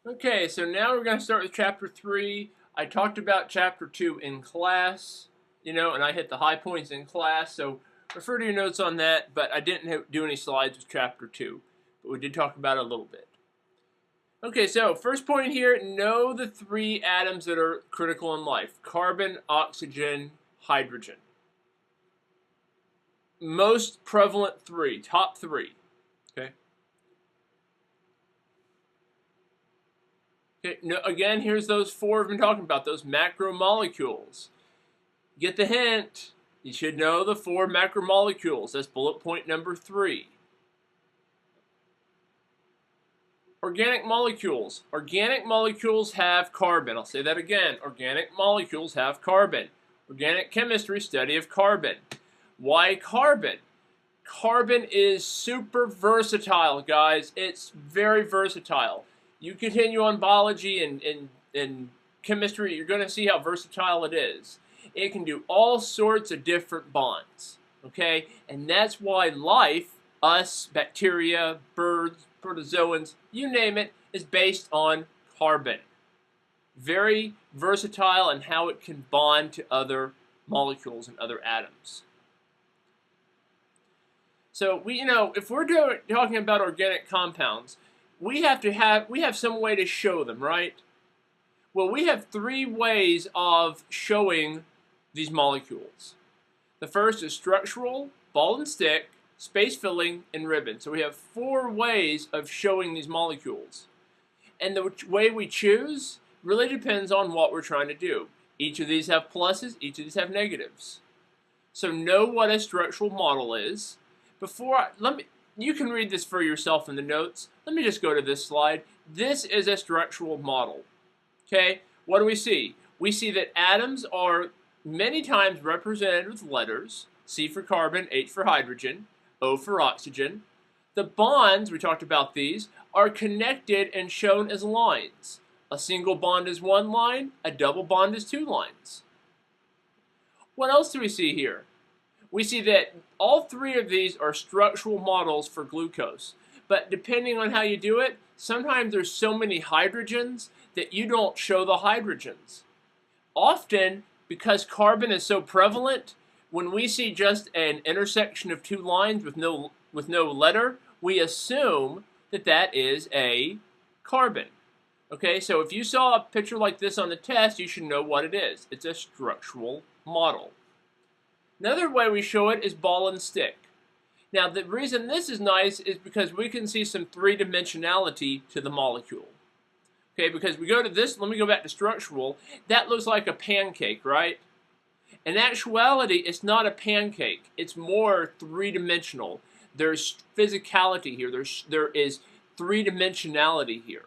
Okay, so now we're going to start with Chapter 3. I talked about Chapter 2 in class, and I hit the high points in class, so refer to your notes on that, but I didn't do any slides with Chapter 2, but we did talk about it a little bit. Okay, so first point here, know the three atoms that are critical in life: carbon, oxygen, hydrogen. Most prevalent three, top three, okay? Okay, again, here's those four we've been talking about, those macromolecules. Get the hint. You should know the four macromolecules. That's bullet point number 3. Organic molecules. Organic molecules have carbon. I'll say that again. Organic molecules have carbon. Organic chemistry, study of carbon. Why carbon? Carbon is super versatile, guys. It's very versatile. You continue on biology and chemistry, you're going to see how versatile it is. It can do all sorts of different bonds, okay? And that's why life, us, bacteria, birds, protozoans, you name it, is based on carbon. Very versatile in how it can bond to other molecules and other atoms. So if we're talking about organic compounds, we have some way to show them, right? Well, we have 3 ways of showing these molecules. The first is structural, ball and stick, space filling, and ribbon. So we have 4 ways of showing these molecules. And the way we choose really depends on what we're trying to do. Each of these have pluses, each of these have negatives. So know what a structural model is. You can read this for yourself in the notes. Let me just go to this slide. This is a structural model. Okay, what do we see? We see that atoms are many times represented with letters. C for carbon, H for hydrogen, O for oxygen. The bonds, we talked about these, are connected and shown as lines. A single bond is 1 line, a double bond is 2 lines. What else do we see here? We see that all 3 of these are structural models for glucose. But depending on how you do it, sometimes there's so many hydrogens that you don't show the hydrogens. Often, because carbon is so prevalent, when we see just an intersection of 2 lines with no letter, we assume that that is a carbon. Okay, so if you saw a picture like this on the test, you should know what it is. It's a structural model. Another way we show it is ball and stick. Now, the reason this is nice is because we can see some 3-dimensionality to the molecule. Okay, because we go to this, let me go back to structural. That looks like a pancake, right? In actuality, it's not a pancake. It's more 3-dimensional. There's physicality here. There is 3-dimensionality here.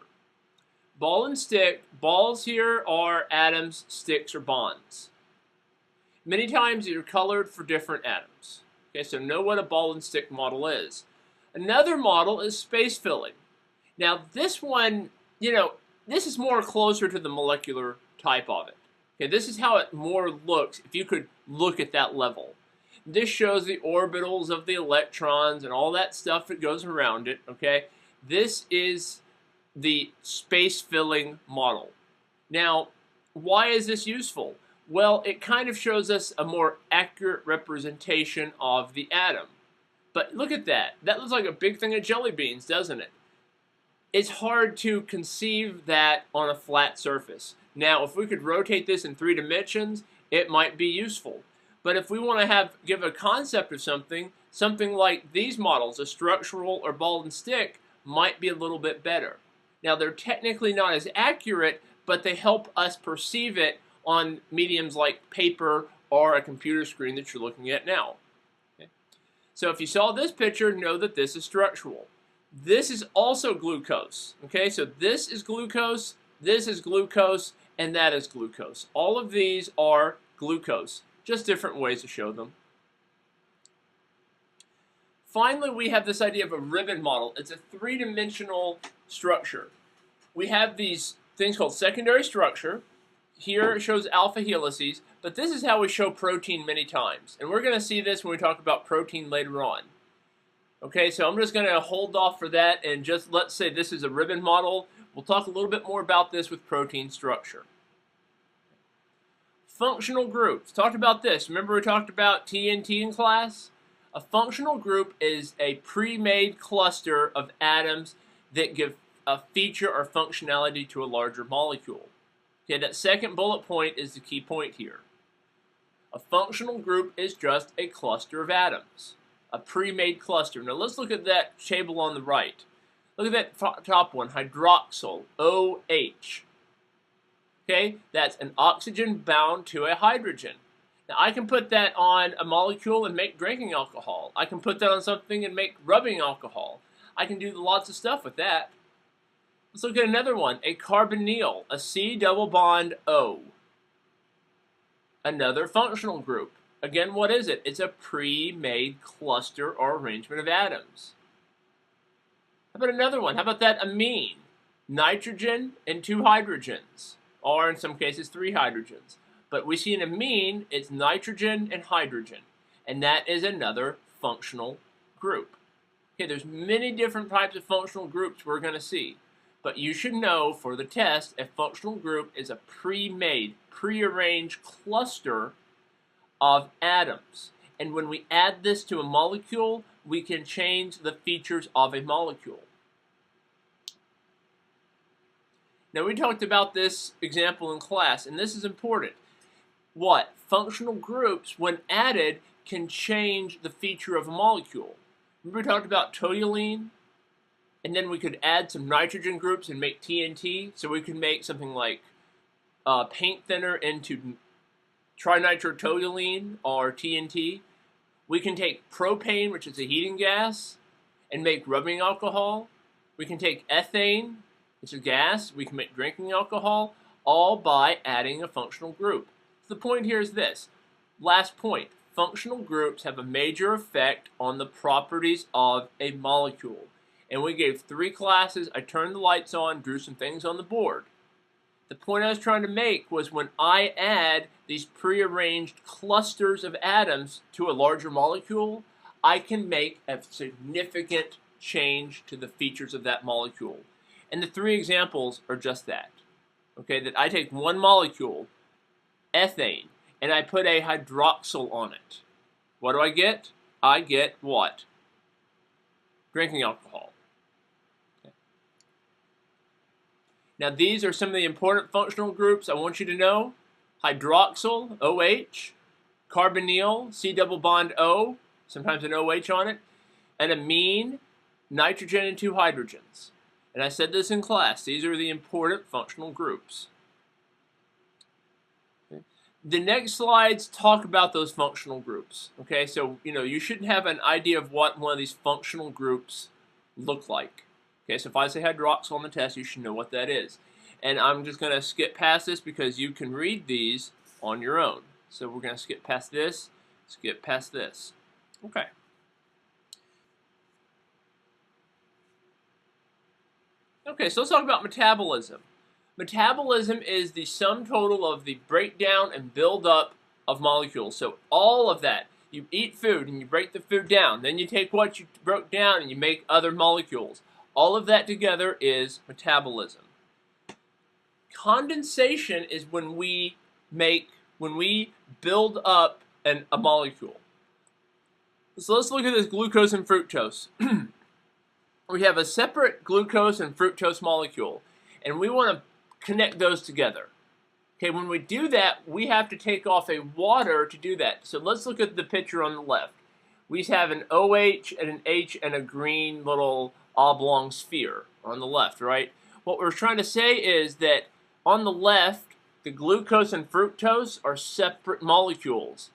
Ball and stick. Balls here are atoms, sticks are bonds. Many times they're colored for different atoms. Okay, so know what a ball and stick model is. Another model is space filling. Now this one, this is more closer to the molecular type of it. Okay, this is how it more looks if you could look at that level. This shows the orbitals of the electrons and all that stuff that goes around it, okay? This is the space filling model. Now, why is this useful? Well, it kind of shows us a more accurate representation of the atom. But look at that. That looks like a big thing of jelly beans, doesn't it? It's hard to conceive that on a flat surface. Now, if we could rotate this in 3 dimensions, it might be useful. But if we want to give a concept of something like these models, a structural or ball and stick, might be a little bit better. Now, they're technically not as accurate, but they help us perceive it on mediums like paper or a computer screen that you're looking at now. Okay. So if you saw this picture, know that this is structural. This is also glucose. Okay, so this is glucose, and that is glucose. All of these are glucose, just different ways to show them. Finally, we have this idea of a ribbon model. It's a 3-dimensional structure. We have these things called secondary structure. Here it shows alpha helices, but this is how we show protein many times. And we're going to see this when we talk about protein later on. Okay, so I'm just going to hold off for that and just let's say this is a ribbon model. We'll talk a little bit more about this with protein structure. Functional groups. Talked about this. Remember we talked about TNT in class? A functional group is a pre-made cluster of atoms that give a feature or functionality to a larger molecule. Okay, that second bullet point is the key point here. A functional group is just a cluster of atoms, a pre-made cluster. Now let's look at that table on the right. Look at that top one, hydroxyl, OH. Okay, that's an oxygen bound to a hydrogen. Now I can put that on a molecule and make drinking alcohol. I can put that on something and make rubbing alcohol. I can do lots of stuff with that. Let's look at another one, a carbonyl, a C double bond O. Another functional group. Again, what is it? It's a pre-made cluster or arrangement of atoms. How about another one? How about that amine? Nitrogen and 2 hydrogens, or in some cases 3 hydrogens. But we see an amine, it's nitrogen and hydrogen, and that is another functional group. Okay, there's many different types of functional groups we're going to see. But you should know for the test, a functional group is a pre-made, pre-arranged cluster of atoms. And when we add this to a molecule, we can change the features of a molecule. Now we talked about this example in class, and this is important. What? Functional groups, when added, can change the feature of a molecule. Remember we talked about toluene? And then we could add some nitrogen groups and make TNT. So we could make something like paint thinner into trinitrotoluene or TNT. We can take propane, which is a heating gas, and make rubbing alcohol. We can take ethane, which is a gas. We can make drinking alcohol, all by adding a functional group. So the point here is this. Last point. Functional groups have a major effect on the properties of a molecule. And we gave 3 classes. I turned the lights on, drew some things on the board. The point I was trying to make was when I add these prearranged clusters of atoms to a larger molecule, I can make a significant change to the features of that molecule. And the 3 examples are just that. Okay, that I take one molecule, ethane, and I put a hydroxyl on it. What do I get? I get what? Drinking alcohol. Now these are some of the important functional groups I want you to know. Hydroxyl, OH, carbonyl, C double bond O, sometimes an OH on it, an amine, nitrogen and 2 hydrogens. And I said this in class, these are the important functional groups. Okay. The next slides talk about those functional groups. Okay, so you should have an idea of what one of these functional groups look like. Okay, so if I say hydroxyl on the test, you should know what that is. And I'm just going to skip past this because you can read these on your own. So we're going to skip past this, skip past this. Okay. Okay, so let's talk about metabolism. Metabolism is the sum total of the breakdown and buildup of molecules. So all of that. You eat food and you break the food down. Then you take what you broke down and you make other molecules. All of that together is metabolism. Condensation is when we build up a molecule. So let's look at this glucose and fructose. We have a separate glucose and fructose molecule, and we want to connect those together. Okay, when we do that, we have to take off a water to do that. So let's look at the picture on the left. We have an OH and an H and a green little oblong sphere on the left, right? What we're trying to say is that on the left, the glucose and fructose are separate molecules.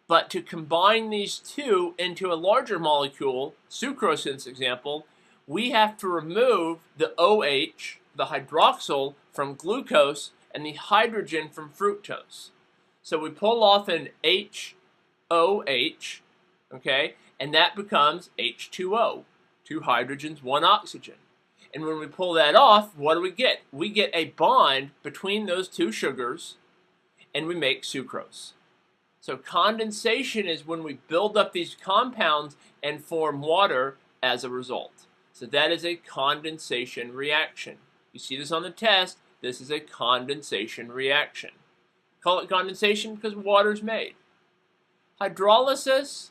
But to combine these two into a larger molecule, sucrose in this example, we have to remove the OH, the hydroxyl, from glucose and the hydrogen from fructose. So we pull off an HOH, okay, and that becomes H2O. 2 hydrogens, 1 oxygen. And when we pull that off, what do we get? We get a bond between those 2 sugars, and we make sucrose. So condensation is when we build up these compounds and form water as a result. So that is a condensation reaction. You see this on the test. This is a condensation reaction. Call it condensation because water's made. Hydrolysis,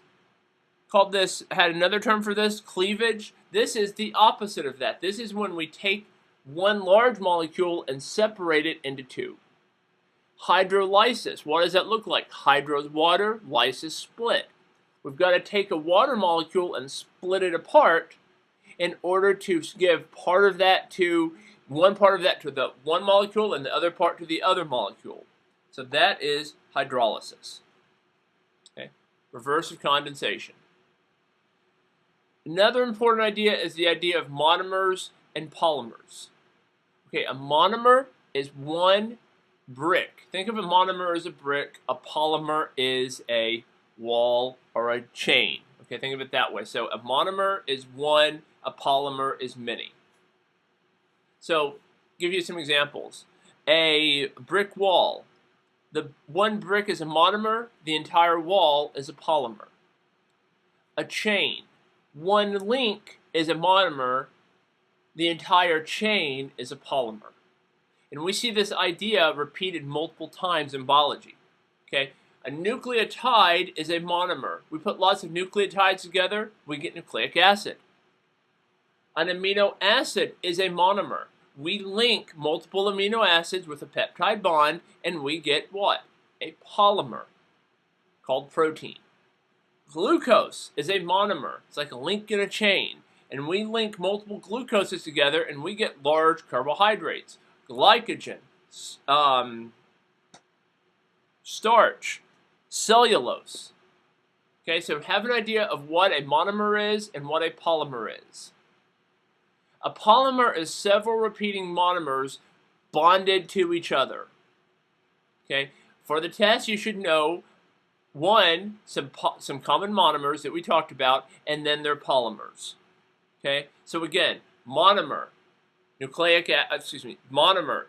had another term for this, cleavage. This is the opposite of that. This is when we take one large molecule and separate it into two. Hydrolysis, what does that look like? Hydro is water, lysis split. We've got to take a water molecule and split it apart in order to give part of that to one part of that to the one molecule and the other part to the other molecule. So that is hydrolysis. Okay? Reverse of condensation. Another important idea is the idea of monomers and polymers. Okay, a monomer is one brick. Think of a monomer as a brick. A polymer is a wall or a chain. Okay, think of it that way. So a monomer is one, a polymer is many. So, give you some examples. A brick wall. The one brick is a monomer, the entire wall is a polymer. A chain. One link is a monomer, the entire chain is a polymer. And we see this idea repeated multiple times in biology. Okay? A nucleotide is a monomer. We put lots of nucleotides together, we get nucleic acid. An amino acid is a monomer. We link multiple amino acids with a peptide bond, and we get what? A polymer called protein. Glucose is a monomer. It's like a link in a chain. And we link multiple glucoses together, and we get large carbohydrates. Glycogen, starch, cellulose. Okay, so have an idea of what a monomer is and what a polymer is. A polymer is several repeating monomers bonded to each other. Okay, for the test you should know one, some common monomers that we talked about, and then their polymers. Okay, so again, monomer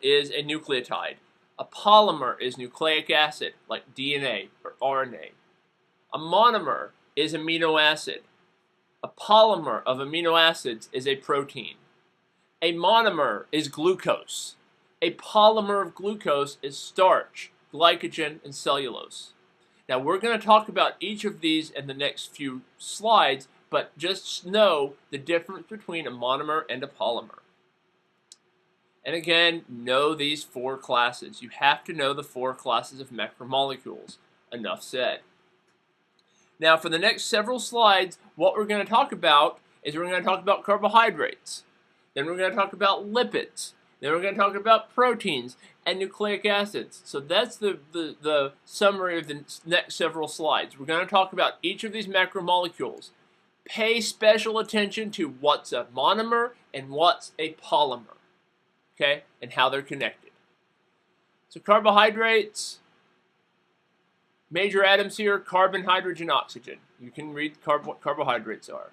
is a nucleotide. A polymer is nucleic acid, like DNA or RNA. A monomer is amino acid. A polymer of amino acids is a protein. A monomer is glucose. A polymer of glucose is starch, glycogen, and cellulose. Now we're going to talk about each of these in the next few slides, but just know the difference between a monomer and a polymer. And again, know these four classes. You have to know the four classes of macromolecules. Enough said. Now for the next several slides, what we're going to talk about is we're going to talk about carbohydrates. Then we're going to talk about lipids. Then we're going to talk about proteins and nucleic acids. So that's the summary of the next several slides. We're going to talk about each of these macromolecules. Pay special attention to what's a monomer and what's a polymer. Okay? And how they're connected. So carbohydrates, major atoms here, carbon, hydrogen, oxygen. You can read what carbohydrates are.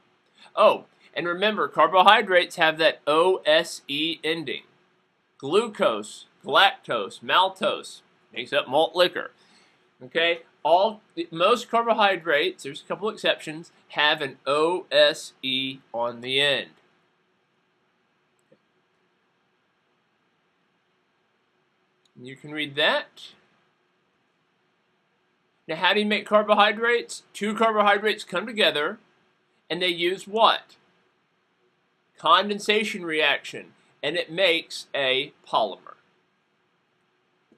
Oh, and remember, carbohydrates have that OSE ending. Glucose, galactose, maltose, makes up malt liquor. Okay, most carbohydrates, there's a couple exceptions, have an OSE on the end. You can read that. Now, how do you make carbohydrates? Two carbohydrates come together, and they use what? Condensation reaction, and it makes a polymer.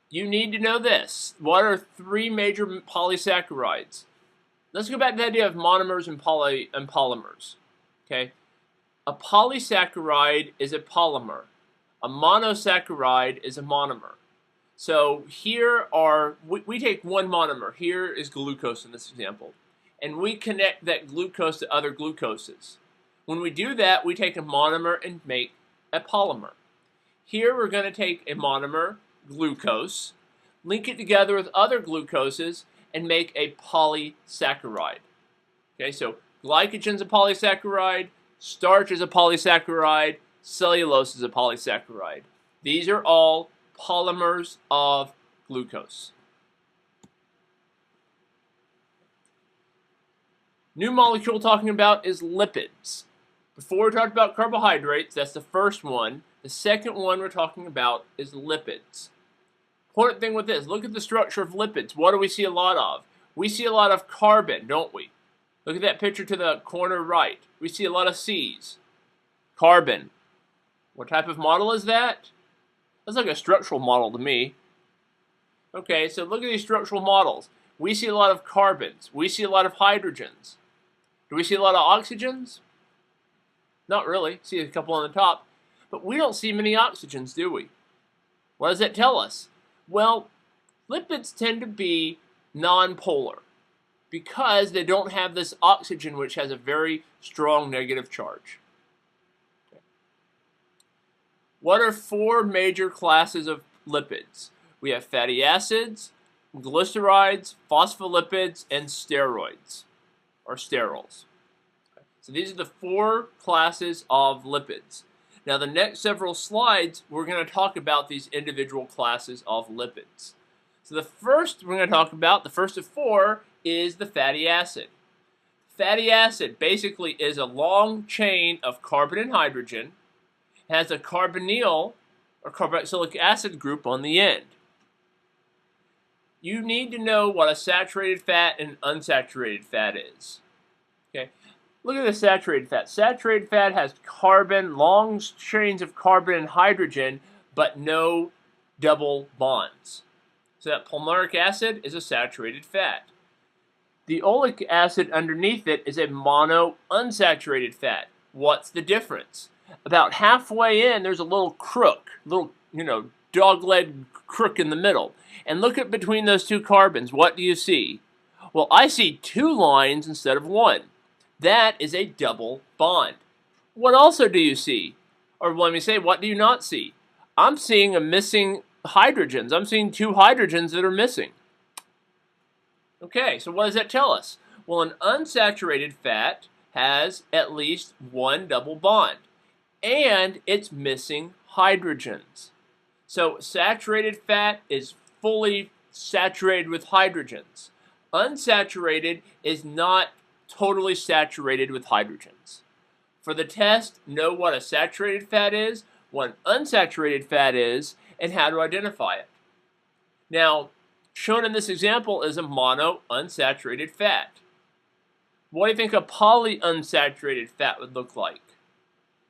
You need to know this. What are three major polysaccharides? Let's go back to the idea of monomers and polymers. Okay, a polysaccharide is a polymer. A monosaccharide is a monomer. So here we take one monomer. Here is glucose in this example, and we connect that glucose to other glucoses. When we do that, we take a monomer and make a polymer. Here we're going to take a monomer, glucose, link it together with other glucoses, and make a polysaccharide. Okay, so glycogen is a polysaccharide, starch is a polysaccharide, cellulose is a polysaccharide. These are all polymers of glucose. New molecule talking about is lipids. Before we talked about carbohydrates, that's the first one. The second one we're talking about is lipids. Important thing with this, look at the structure of lipids. What do we see a lot of? We see a lot of carbon, don't we? Look at that picture to the corner right. We see a lot of C's. Carbon. What type of model is that? That's like a structural model to me. Okay, so look at these structural models. We see a lot of carbons. We see a lot of hydrogens. Do we see a lot of oxygens? Not really. See a couple on the top. But we don't see many oxygens, do we? What does that tell us? Well, lipids tend to be nonpolar because they don't have this oxygen, which has a very strong negative charge. Okay. What are four major classes of lipids? We have fatty acids, glycerides, phospholipids, and steroids, or sterols. Okay. So these are the four classes of lipids. Now, the next several slides, we're going to talk about these individual classes of lipids. So the first we're going to talk about, the first of four, is the fatty acid. Fatty acid basically is a long chain of carbon and hydrogen, has a carbonyl or carboxylic acid group on the end. You need to know what a saturated fat and unsaturated fat is. Okay. Look at the saturated fat. Saturated fat has carbon, long chains of carbon and hydrogen, but no double bonds. So that palmaric acid is a saturated fat. The oleic acid underneath it is a monounsaturated fat. What's the difference? About halfway in, there's a little crook, little, dog-leg crook in the middle. And look at between those two carbons. What do you see? Well, I see two lines instead of one. That is a double bond. What also do you see? Or let me say, what do you not see? I'm seeing a missing hydrogens. I'm seeing two hydrogens that are missing. Okay, so what does that tell us? Well, an unsaturated fat has at least one double bond, and it's missing hydrogens. So saturated fat is fully saturated with hydrogens. Unsaturated is not totally saturated with hydrogens. For the test, know what a saturated fat is, what an unsaturated fat is, and how to identify it. Now, shown in this example is a monounsaturated fat. What do you think a polyunsaturated fat would look like?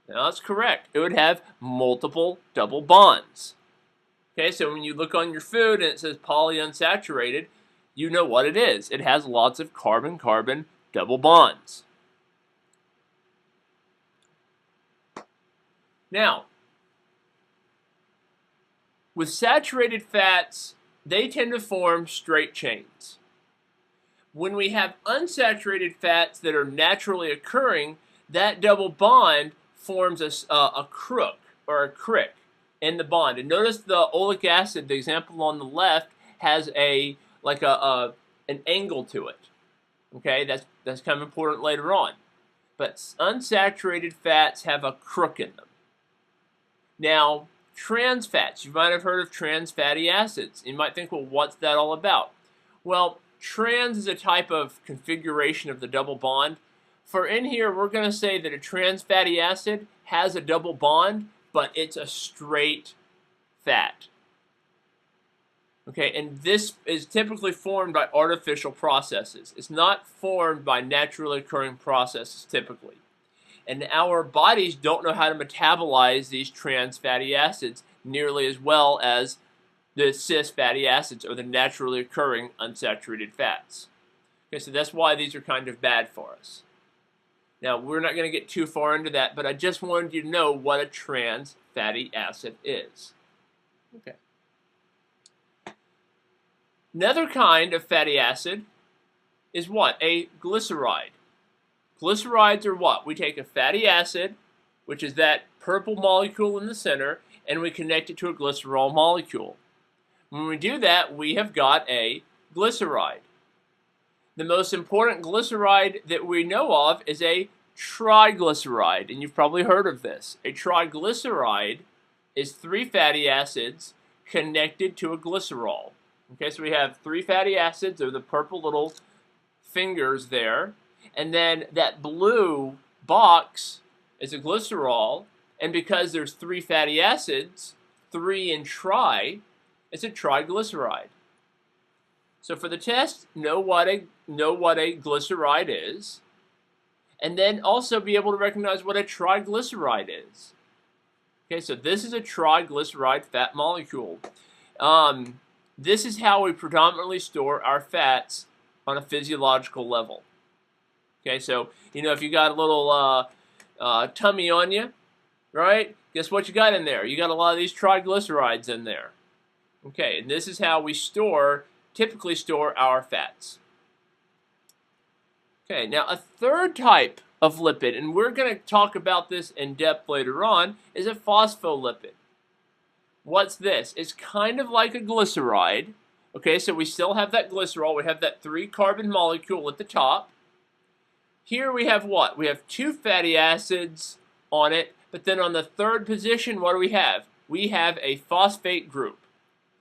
Now, that's correct. It would have multiple double bonds. Okay, so when you look on your food and it says polyunsaturated, you know what it is. It has lots of carbon-carbon double bonds. Now, with saturated fats, they tend to form straight chains. When we have unsaturated fats that are naturally occurring, that double bond forms a crook or a crick in the bond. And notice the oleic acid, the example on the left, has an angle to it. Okay, that's kind of important later on. But unsaturated fats have a crook in them. Now, trans fats. You might have heard of trans fatty acids. You might think, well, what's that all about? Well, trans is a type of configuration of the double bond. For in here, we're going to say that a trans fatty acid has a double bond, but it's a straight fat. Okay, and this is typically formed by artificial processes. It's not formed by naturally occurring processes typically. And our bodies don't know how to metabolize these trans fatty acids nearly as well as the cis fatty acids or the naturally occurring unsaturated fats. Okay, so that's why these are kind of bad for us. Now, we're not going to get too far into that, but I just wanted you to know what a trans fatty acid is. Okay. Another kind of fatty acid is what? A glyceride. Glycerides are what? We take a fatty acid, which is that purple molecule in the center, and we connect it to a glycerol molecule. When we do that, we have got a glyceride. The most important glyceride that we know of is a triglyceride, and you've probably heard of this. A triglyceride is 3 fatty acids connected to a glycerol. Okay, so we have 3 fatty acids, they're the purple little fingers there, and then that blue box is a glycerol, And because there's 3 fatty acids, 3 in tri, it's a triglyceride. So for the test, know what a glyceride is, and then also be able to recognize what a triglyceride is. Okay, so this is a triglyceride fat molecule. This is how we predominantly store our fats on a physiological level. Okay, so, if you got a little tummy on you, right? Guess what you got in there? You got a lot of these triglycerides in there. Okay, and this is how we typically store our fats. Okay, now a third type of lipid, and we're going to talk about this in depth later on, is a phospholipid. What's this? It's kind of like a glyceride. Okay, so we still have that glycerol. We have that 3-carbon molecule at the top. Here we have what? We have 2 fatty acids on it, but then on the third position, what do we have? We have a phosphate group.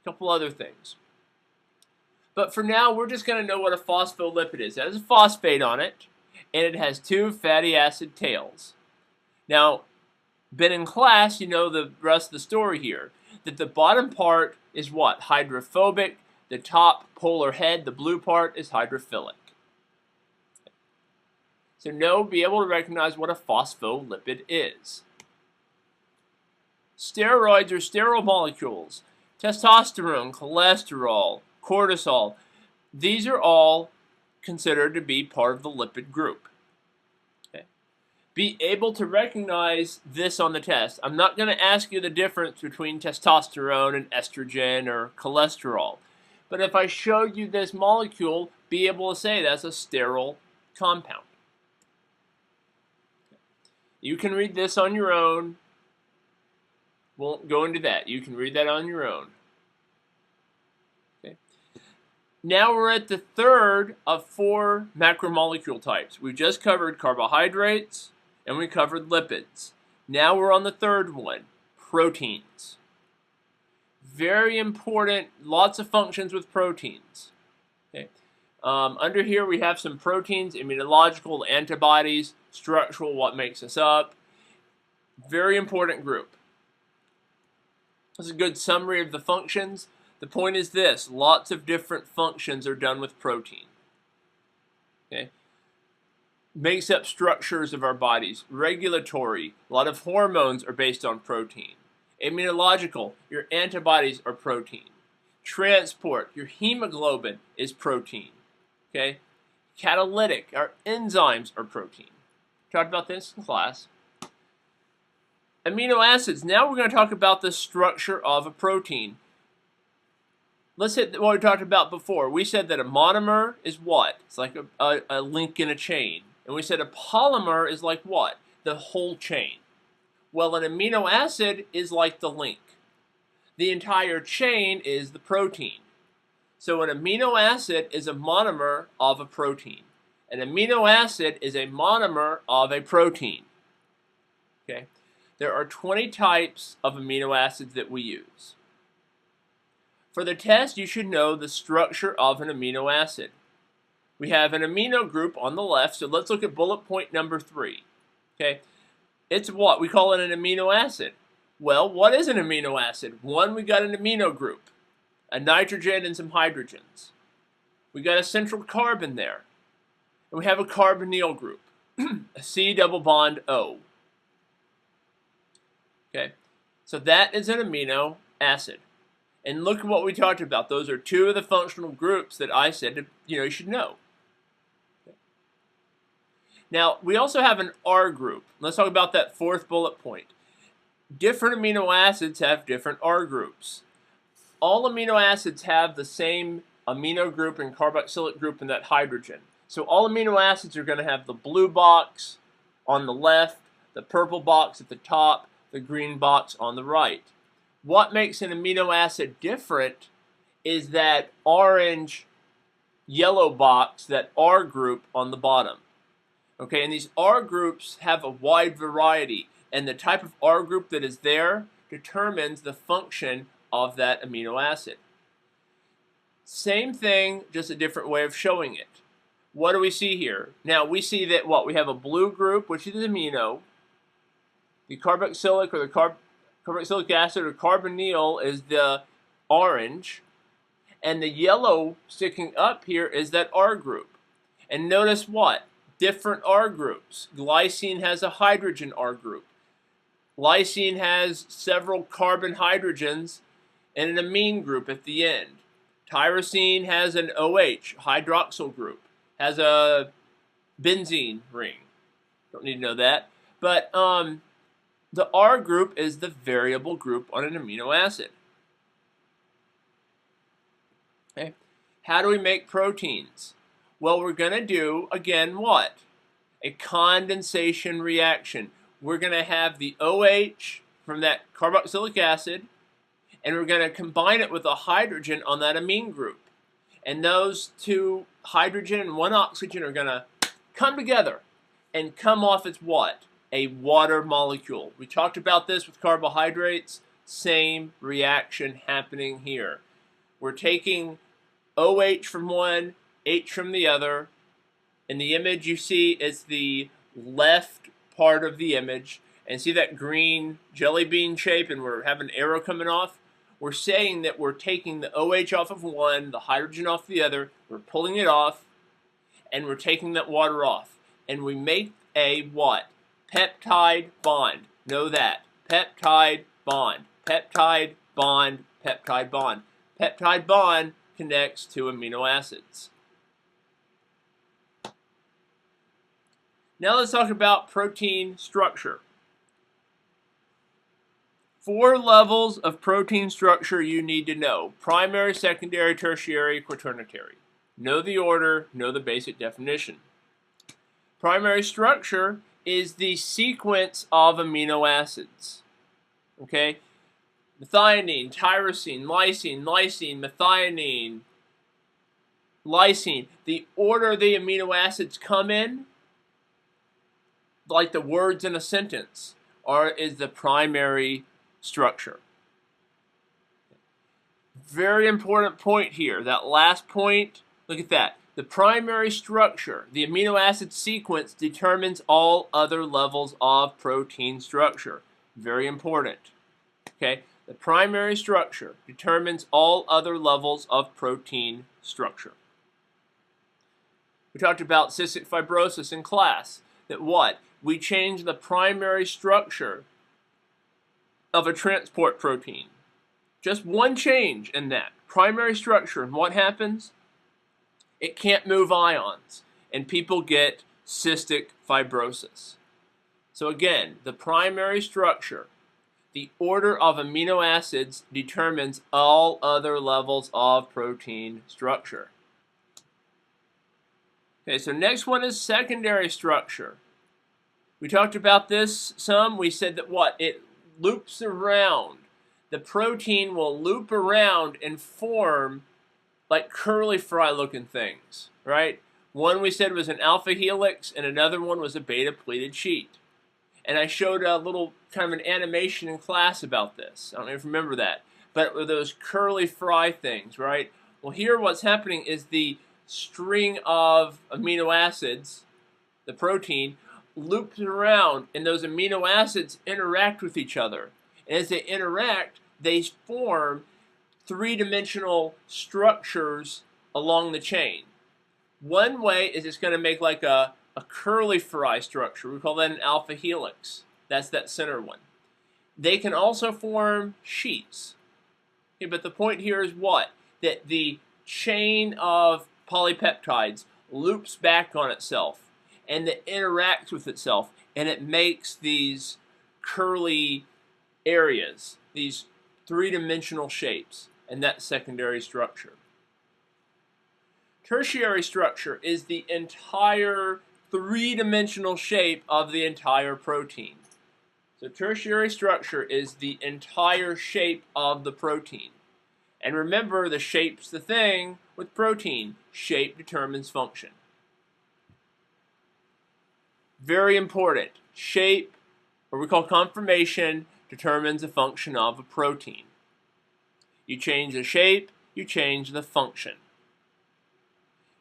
A couple other things. But for now, we're just going to know what a phospholipid is. It has a phosphate on it, and it has 2 fatty acid tails. Now, been in class, you know the rest of the story here. That the bottom part is what? Hydrophobic. The top polar head, the blue part, is hydrophilic. So be able to recognize what a phospholipid is. Steroids are sterile molecules. Testosterone, cholesterol, cortisol, these are all considered to be part of the lipid group. Okay. Be able to recognize this on the test. I'm not going to ask you the difference between testosterone and estrogen or cholesterol. But if I showed you this molecule, be able to say that's a sterile compound. You can read this on your own. Won't go into that. You can read that on your own. Okay. Now we're at the third of 4 macromolecule types. We just covered carbohydrates and we covered lipids. Now we're on the third one, proteins. Very important, lots of functions with proteins. Okay. Under here we have some proteins, immunological, antibodies, structural, what makes us up. Very important group. This is a good summary of the functions. The point is this, lots of different functions are done with protein. Okay. Makes up structures of our bodies. Regulatory, a lot of hormones are based on protein. Immunological, your antibodies are protein. Transport, your hemoglobin is protein. Okay? Catalytic, our enzymes are protein. Talked about this in class. Amino acids, now we're going to talk about the structure of a protein. Let's hit what we talked about before. We said that a monomer is what? It's like a link in a chain. And we said a polymer is like what? The whole chain. Well, an amino acid is like the link. The entire chain is the protein. So an amino acid is a monomer of a protein. An amino acid is a monomer of a protein. Okay? There are 20 types of amino acids that we use. For the test, you should know the structure of an amino acid. We have an amino group on the left, so let's look at bullet point number 3. Okay? It's what? We call it an amino acid. Well, what is an amino acid? One, we got an amino group, a nitrogen and some hydrogens. We got a central carbon there. And we have a carbonyl group, a C double bond O. Okay, so that is an amino acid. And look at what we talked about. Those are 2 of the functional groups that I said you should know. Okay. Now, we also have an R group. Let's talk about that 4th bullet point. Different amino acids have different R groups. All amino acids have the same amino group and carboxylic group in that hydrogen. So all amino acids are going to have the blue box on the left, the purple box at the top, the green box on the right. What makes an amino acid different is that orange yellow box, that R group on the bottom. Okay, and these R groups have a wide variety, and the type of R group that is there determines the function of that amino acid. Same thing, just a different way of showing it. What do we see here? Now we see that we have a blue group, which is amino. The carboxylic or the carboxylic acid or carbonyl is the orange, and the yellow sticking up here is that R group. And notice what? Different R groups. Glycine has a hydrogen R group. Lysine has several carbon hydrogens and an amine group at the end. Tyrosine has an OH, hydroxyl group, has a benzene ring. Don't need to know that. But the R group is the variable group on an amino acid. Okay. How do we make proteins? Well, we're going to do, again, what? A condensation reaction. We're going to have the OH from that carboxylic acid, and we're going to combine it with a hydrogen on that amine group. And those two hydrogen and one oxygen are going to come together and come off as what? A water molecule. We talked about this with carbohydrates. Same reaction happening here. We're taking OH from one, H from the other. In the image you see is the left part of the image, and see that green jelly bean shape, and we're having an arrow coming off? We're saying that we're taking the OH off of one, the hydrogen off the other, we're pulling it off, and we're taking that water off. And we make a what? Peptide bond. Know that. Peptide bond. Peptide bond. Peptide bond. Peptide bond connects to amino acids. Now let's talk about protein structure. 4 levels of protein structure you need to know. Primary, secondary, tertiary, quaternary. Know the order, know the basic definition. Primary structure is the sequence of amino acids. Okay? Methionine, tyrosine, lysine, methionine, lysine. The order the amino acids come in, like the words in a sentence, is the primary structure. Very important point here. That last point, look at that. The primary structure, the amino acid sequence, determines all other levels of protein structure. Very important. Okay? The primary structure determines all other levels of protein structure. We talked about cystic fibrosis in class. That what? We change the primary structure of a transport protein. Just one change in that primary structure, and what happens? It can't move ions, and people get cystic fibrosis. So again, the primary structure, the order of amino acids, determines all other levels of protein structure. Okay, so next one is secondary structure. We talked about this some. We said that what? It loops around. The protein will loop around and form like curly fry looking things, right? One we said was an alpha helix, and another one was a beta pleated sheet. And I showed a little kind of an animation in class about this. I don't even remember that. But with those curly fry things, right? Well, here what's happening is the string of amino acids, the protein, loops around, and those amino acids interact with each other. And as they interact, they form three-dimensional structures along the chain. One way is it's going to make like a curly fry structure. We call that an alpha helix. That's that center one. They can also form sheets. Okay, but the point here is what? That the chain of polypeptides loops back on itself, and that interacts with itself, and it makes these curly areas, these three-dimensional shapes, and that's secondary structure. Tertiary structure is the entire three-dimensional shape of the entire protein. So tertiary structure is the entire shape of the protein. And remember, the shape's the thing with protein. Shape determines function. Very important. Shape, or we call conformation, determines the function of a protein. You change the shape, you change the function.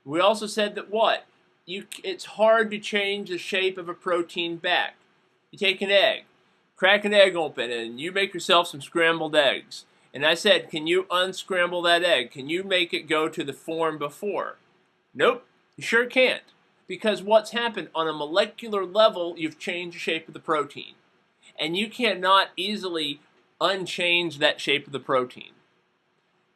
We also said that what? It's hard to change the shape of a protein back. You take an egg. crack an egg open and you make yourself some scrambled eggs. And I said, can you unscramble that egg? Can you make it go to the form before? Nope, you sure can't. Because what's happened on a molecular level, you've changed the shape of the protein. And you cannot easily unchange that shape of the protein.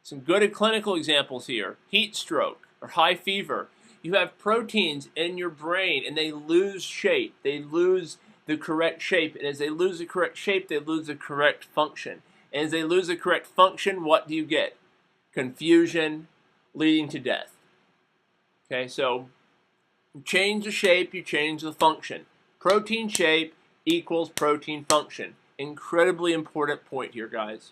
Some good clinical examples here. Heat stroke or high fever. You have proteins in your brain and they lose shape. They lose the correct shape. And as they lose the correct shape, they lose the correct function. And as they lose the correct function, what do you get? Confusion leading to death. Okay, so you change the shape, you change the function. Protein shape equals protein function. Incredibly important point here, guys.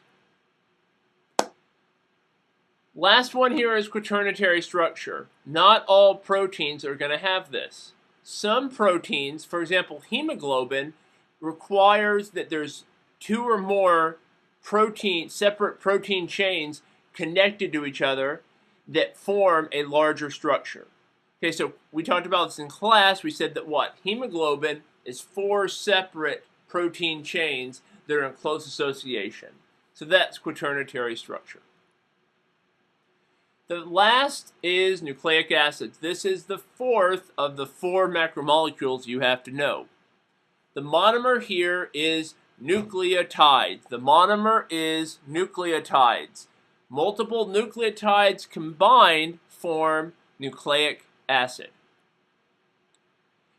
Last one here is quaternary structure. Not all proteins are going to have this. Some proteins, for example, hemoglobin, requires that there's 2 or more separate protein chains connected to each other that form a larger structure. Okay, so we talked about this in class. We said that what? Hemoglobin is 4 separate protein chains that are in close association. So that's quaternary structure. The last is nucleic acids. This is the 4th of the 4 macromolecules you have to know. The monomer here is nucleotides. The monomer is nucleotides. Multiple nucleotides combined form nucleic acid.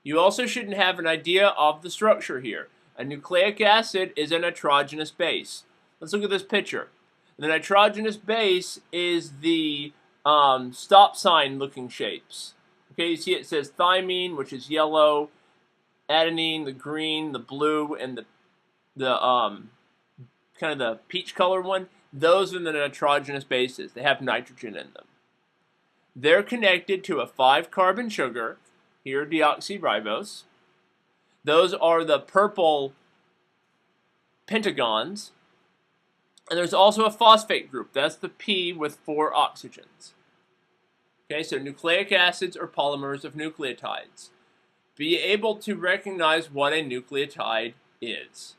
You also should have an idea of the structure here. A nucleic acid is a nitrogenous base. Let's look at this picture. The nitrogenous base is the stop sign looking shapes. Okay, you see it says thymine, which is yellow, adenine, the green, the blue, and the kind of the peach color one. Those are the nitrogenous bases. They have nitrogen in them. They're connected to a 5-carbon sugar, here deoxyribose. Those are the purple pentagons. And there's also a phosphate group. That's the P with 4 oxygens. Okay, so nucleic acids are polymers of nucleotides. Be able to recognize what a nucleotide is.